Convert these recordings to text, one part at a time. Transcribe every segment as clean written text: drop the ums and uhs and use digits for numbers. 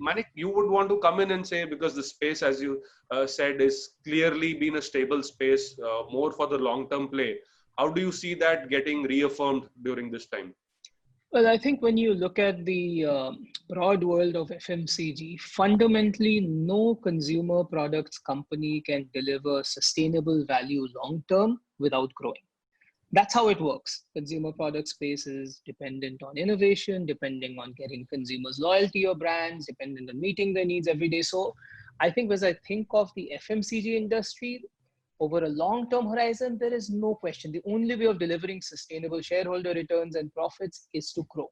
Manik, you would want to come in and say, because the space, as you said, is clearly been a stable space, more for the long-term play. How do you see that getting reaffirmed during this time? Well, I think when you look at the broad world of FMCG, fundamentally, no consumer products company can deliver sustainable value long term without growing. That's how it works. Consumer product space is dependent on innovation, depending on getting consumers loyalty or brands, dependent on meeting their needs every day. So I think as I think of the FMCG industry, over a long-term horizon, there is no question. The only way of delivering sustainable shareholder returns and profits is to grow.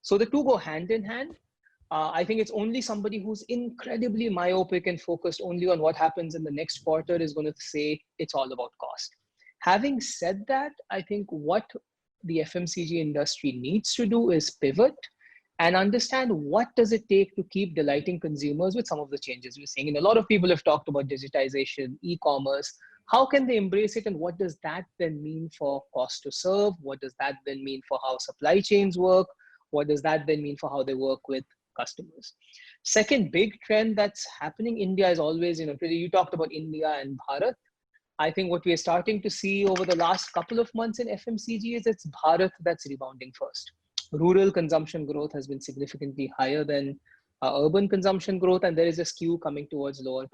So the two go hand in hand. I think it's only somebody who's incredibly myopic and focused only on what happens in the next quarter is going to say it's all about cost. Having said that, I think what the FMCG industry needs to do is pivot and understand what does it take to keep delighting consumers with some of the changes we're seeing. And a lot of people have talked about digitization, e-commerce. How can they embrace it, and what does that then mean for cost to serve? What does that then mean for how supply chains work? What does that then mean for how they work with customers? Second big trend that's happening, India is always, you talked about India and Bharat. I think what we're starting to see over the last couple of months in FMCG is it's Bharat that's rebounding first. Rural consumption growth has been significantly higher than urban consumption growth, and there is a skew coming towards lower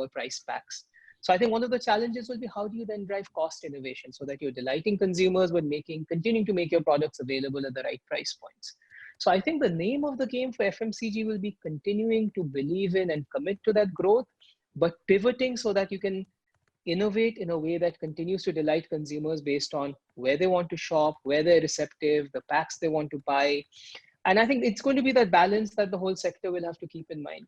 price packs. So I think one of the challenges will be how do you then drive cost innovation so that you're delighting consumers but continuing to make your products available at the right price points. So I think the name of the game for FMCG will be continuing to believe in and commit to that growth, but pivoting so that you can innovate in a way that continues to delight consumers based on where they want to shop, where they're receptive, the packs they want to buy. And I think it's going to be that balance that the whole sector will have to keep in mind.